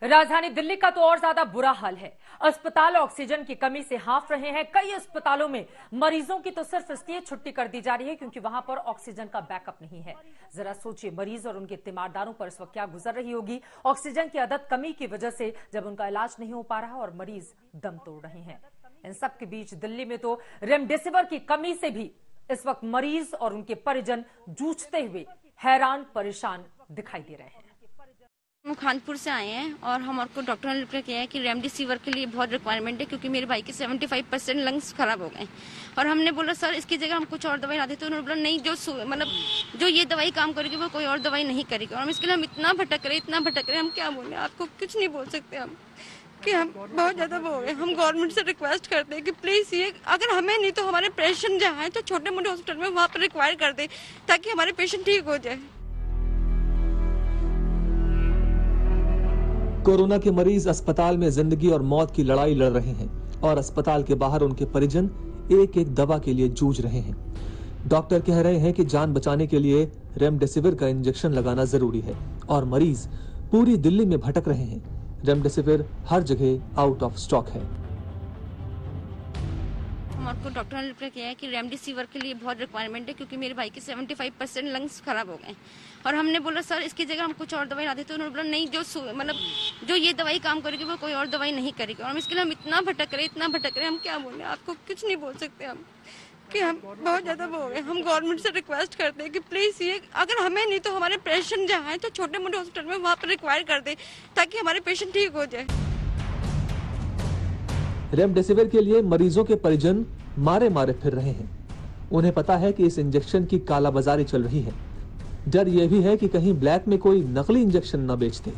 राजधानी दिल्ली का तो और ज्यादा बुरा हाल है। अस्पताल ऑक्सीजन की कमी से हांफ रहे हैं। कई अस्पतालों में मरीजों की तो सिर्फ इसलिए छुट्टी कर दी जा रही है क्योंकि वहां पर ऑक्सीजन का बैकअप नहीं है। जरा सोचिए, मरीज और उनके तीमारदारों पर इस वक्त क्या गुजर रही होगी ऑक्सीजन की अदद कमी की वजह से, जब उनका इलाज नहीं हो पा रहा और मरीज दम तोड़ रहे हैं। इन सब के बीच दिल्ली में तो रेमडेसिविर की कमी से भी इस वक्त मरीज और उनके परिजन जूझते हुए हैरान परेशान दिखाई दे रहे हैं। हम कानपुर से आए हैं और हमारे को डॉक्टर ने लिखा किया है कि रेमडेसिविर के लिए बहुत रिक्वायरमेंट है क्योंकि मेरे भाई के 75% लंग्स खराब हो गए। और हमने बोला सर इसकी जगह हम कुछ और दवाई ला देते, तो उन्होंने बोला नहीं, जो ये दवाई काम करेगी वो कोई और दवाई नहीं करेगी। और हम इसके लिए हम इतना भटक रहे, हम क्या बोले, आपको कुछ नहीं बोल सकते हम कि हम बहुत ज्यादा वो हो गए। हम गवर्नमेंट से रिक्वेस्ट करते हैं कि प्लीज ये अगर हमें नहीं तो हमारे पेशेंट जहाँ है तो छोटे मोटे हॉस्पिटल में वहाँ पर रिक्वायर कर दे ताकि हमारे पेशेंट ठीक हो जाए। कोरोना के मरीज अस्पताल में जिंदगी और मौत की लड़ाई लड़ रहे हैं और अस्पताल के बाहर उनके परिजन एक एक दवा के लिए जूझ रहे हैं। डॉक्टर कह रहे हैं कि जान बचाने के लिए रेमडेसिविर का इंजेक्शन लगाना जरूरी है और मरीज पूरी दिल्ली में भटक रहे हैं। रेमडेसिविर हर जगह आउट ऑफ स्टॉक है। हमारे को डॉक्टर ने लिखा किया है कि रेमडेसिविर के लिए बहुत रिक्वायरमेंट है क्योंकि मेरे भाई के 75% लंग्स खराब हो गए। और हमने बोला सर इसकी जगह हम कुछ और दवाई ला देते, तो उन्होंने बोला नहीं, जो ये दवाई काम करेगी वो कोई और दवाई नहीं करेगी। और हम इसके लिए हम इतना भटक रहे, हम क्या बोले, आपको कुछ नहीं बोल सकते हम कि हम बहुत ज्यादा वो हो गए। हम गवर्नमेंट से रिक्वेस्ट करते हैं कि प्लीज ये अगर हमें नहीं तो हमारे पेशेंट जहाँ है तो छोटे मोटे हॉस्पिटल में वहाँ पर रिक्वायर कर दे ताकि हमारे पेशेंट ठीक हो जाए। रेमडेसिविर के लिए मरीजों के परिजन मारे मारे फिर रहे हैं। उन्हें पता है कि इस इंजेक्शन की कालाबाजारी चल रही है। डर यह भी है कि कहीं ब्लैक में कोई नकली इंजेक्शन न बेच दे।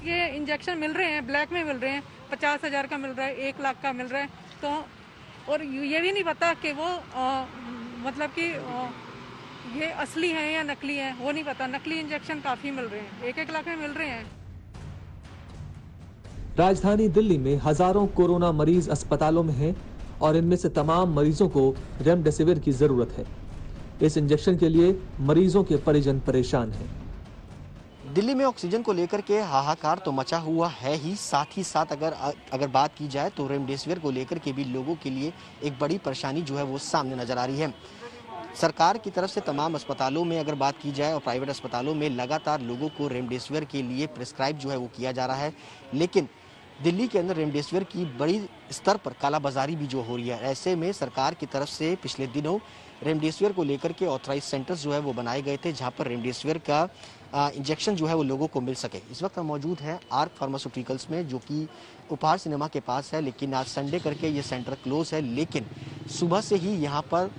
ये इंजेक्शन मिल रहे हैं, ब्लैक में मिल रहे हैं, 50,000 का मिल रहा है, 1 लाख का मिल रहा है। तो और ये भी नहीं पता कि वो मतलब कि ये असली है या नकली है, वो नहीं पता। नकली इंजेक्शन काफी मिल रहे हैं, 1-1 लाख में मिल रहे हैं। राजधानी दिल्ली में हजारों कोरोना मरीज अस्पतालों में हैं और इनमें से तमाम मरीजों को रेमडेसिविर की जरूरत है। इस इंजेक्शन के लिए मरीजों के परिजन परेशान हैं। दिल्ली में ऑक्सीजन को लेकर के हाहाकार तो मचा हुआ है ही, साथ ही साथ अगर बात की जाए तो रेमडेसिविर को लेकर के भी लोगों के लिए एक बड़ी परेशानी जो है वो सामने नजर आ रही है। सरकार की तरफ से तमाम अस्पतालों में अगर बात की जाए और प्राइवेट अस्पतालों में लगातार लोगों को रेमडेसिविर के लिए प्रिस्क्राइब जो है वो किया जा रहा है, लेकिन दिल्ली के अंदर रेमडेसिविर की बड़ी स्तर पर कालाबाजारी भी जो हो रही है। ऐसे में सरकार की तरफ से पिछले दिनों रेमडेसिविर को लेकर के ऑथराइज सेंटर्स जो है वो बनाए गए थे जहां पर रेमडेसिविर का इंजेक्शन जो है वो लोगों को मिल सके। इस वक्त हम मौजूद हैं आर्क फार्मास्यूटिकल्स में, जो कि उपहार सिनेमा के पास है, लेकिन आज संडे करके ये सेंटर क्लोज है। लेकिन सुबह से ही यहाँ पर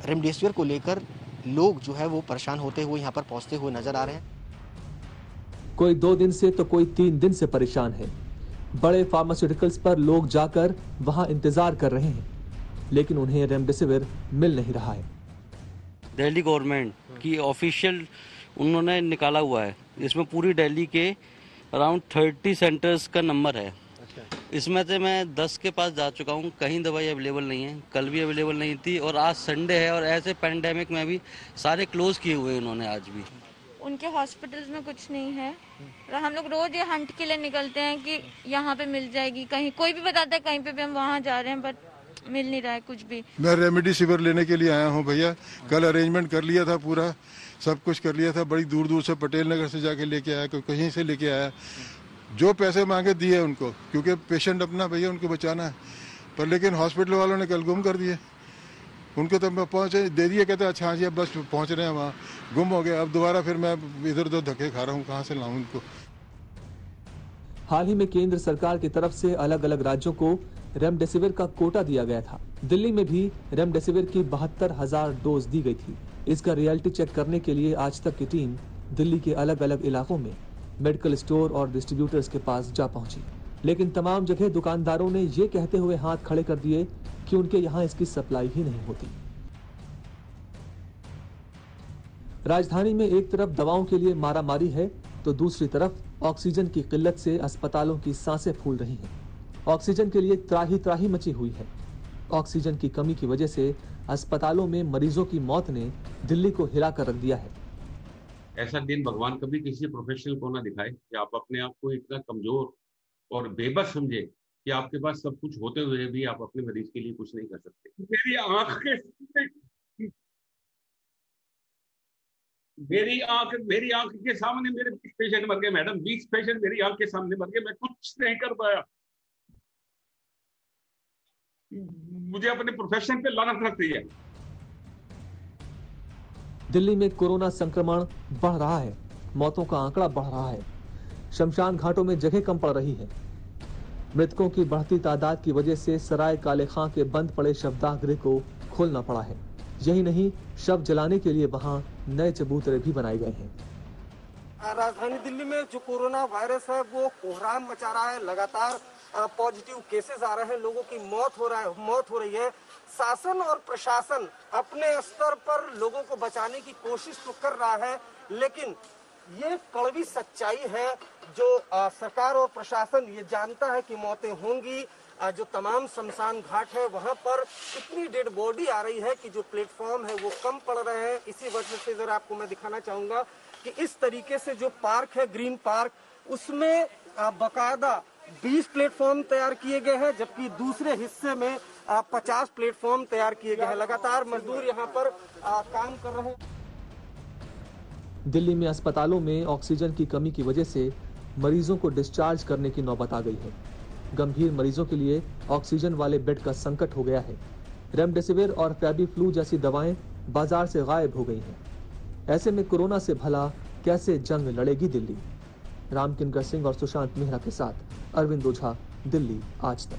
रेमडेसिविर को लेकर लोग जो है वो परेशान होते हुए यहाँ पर पहुँचते हुए नजर आ रहे हैं। कोई 2 दिन से तो कोई 3 दिन से परेशान है। बड़े फार्मास्यूटिकल्स पर लोग जाकर वहां इंतजार कर रहे हैं, लेकिन उन्हें रेमडेसिविर मिल नहीं रहा है। दिल्ली गवर्नमेंट की ऑफिशियल उन्होंने निकाला हुआ है, इसमें पूरी दिल्ली के अराउंड 30 सेंटर्स का नंबर है। इसमें से मैं 10 के पास जा चुका हूँ, कहीं दवाई अवेलेबल नहीं है। कल भी अवेलेबल नहीं थी और आज संडे है और ऐसे पैंडेमिक में भी सारे क्लोज किए हुए उन्होंने आज भी। उनके हॉस्पिटल्स में कुछ नहीं है। हम लोग रोज ये हंट के लिए निकलते हैं कि यहाँ पे मिल जाएगी, कहीं कोई भी बताता है कहीं पे भी हम वहाँ जा रहे हैं, बट मिल नहीं रहा है कुछ भी। मैं रेमडेसिविर लेने के लिए आया हूँ भैया। कल अरेंजमेंट कर लिया था, पूरा सब कुछ कर लिया था। बड़ी दूर दूर से पटेल नगर से जाके लेके आया, कहीं से लेके आया। जो पैसे मांगे दिए उनको, क्योंकि पेशेंट अपना भैया, उनको बचाना है। पर लेकिन हॉस्पिटल वालों ने कल गुम कर दिए उनको। तो पहुँचे दे दिए, कहते अच्छा जी अब बस पहुँच रहे हैं वहाँ, गुम हो गए। अब दोबारा फिर मैं इधर उधर धक्के खा रहा हूँ, कहाँ से लाऊं उनको। हाल ही में केंद्र सरकार की तरफ से अलग अलग राज्यों को रेमडेसिविर का कोटा दिया गया था। दिल्ली में भी रेमडेसिविर की 72,000 डोज दी गई थी। इसका रियलिटी चेक करने के लिए आज तक की टीम दिल्ली के अलग अलग इलाकों में मेडिकल स्टोर और डिस्ट्रीब्यूटर्स के पास जा पहुंची, लेकिन तमाम जगह दुकानदारों ने ये कहते हुए हाथ खड़े कर दिए कि उनके यहाँ इसकी सप्लाई ही नहीं होती। राजधानी में एक तरफ दवाओं के लिए मारामारी है तो दूसरी तरफ ऑक्सीजन की किल्लत से अस्पतालों की सांसें फूल रही हैं। ऑक्सीजन के लिए त्राही त्राही मची हुई है। ऑक्सीजन की कमी की वजह से अस्पतालों में मरीजों की मौत ने दिल्ली को हिला कर रख दिया है। ऐसा दिन भगवान कभी किसी प्रोफेशनल को ना दिखाए कि आप अपने आप को इतना कमजोर और बेबस समझे कि आपके पास सब कुछ होते हुए भी आप अपने मरीज के लिए कुछ नहीं कर सकते। मेरी आंख के सामने मेरे 20 पेशेंट मर गए मैडम, 20 पेशेंट मेरी आंख के सामने मर गए, मैं कुछ नहीं कर पाया। मुझे अपने प्रोफेशन पे लानत लगती है। दिल्ली में कोरोना संक्रमण बढ़ रहा है, मौतों का आंकड़ा बढ़ रहा है, शमशान घाटों में जगह कम पड़ रही है। मृतकों की बढ़ती तादाद की वजह से सराय काले खां के बंद पड़े शवदाह गृह को खोलना पड़ा है। यही नहीं, शव जलाने के लिए वहां नए चबूतरे भी बनाए गए हैं। राजधानी दिल्ली में जो कोरोना वायरस है वो कोहराम मचा रहा है। लगातार पॉजिटिव केसेस आ रहे हैं, लोगों की मौत हो रही है। शासन और प्रशासन अपने स्तर पर लोगों को बचाने की कोशिश तो कर रहा है, लेकिन ये कड़वी सच्चाई है जो सरकार और प्रशासन ये जानता है कि मौतें होंगी। जो तमाम शमशान घाट है वहां पर इतनी डेड बॉडी आ रही है कि जो प्लेटफॉर्म है वो कम पड़ रहे हैं। इसी वजह से जरा आपको मैं दिखाना चाहूंगा कि इस तरीके से जो पार्क है, ग्रीन पार्क, उसमें बकायदा 20 प्लेटफॉर्म तैयार किए गए हैं, जबकि दूसरे हिस्से में 50 प्लेटफॉर्म तैयार किए गए हैं। लगातार मजदूर यहाँ पर काम कर रहे हैं। दिल्ली में अस्पतालों में ऑक्सीजन की कमी की वजह से मरीजों को डिस्चार्ज करने की नौबत आ गई है। गंभीर मरीजों के लिए ऑक्सीजन वाले बेड का संकट हो गया है। रेमडेसिविर और फैबीफ्लू जैसी दवाएं बाजार से गायब हो गई हैं। ऐसे में कोरोना से भला कैसे जंग लड़ेगी दिल्ली? रामकिंकर सिंह और सुशांत मेहरा के साथ अरविंद ओझा, दिल्ली आज तक।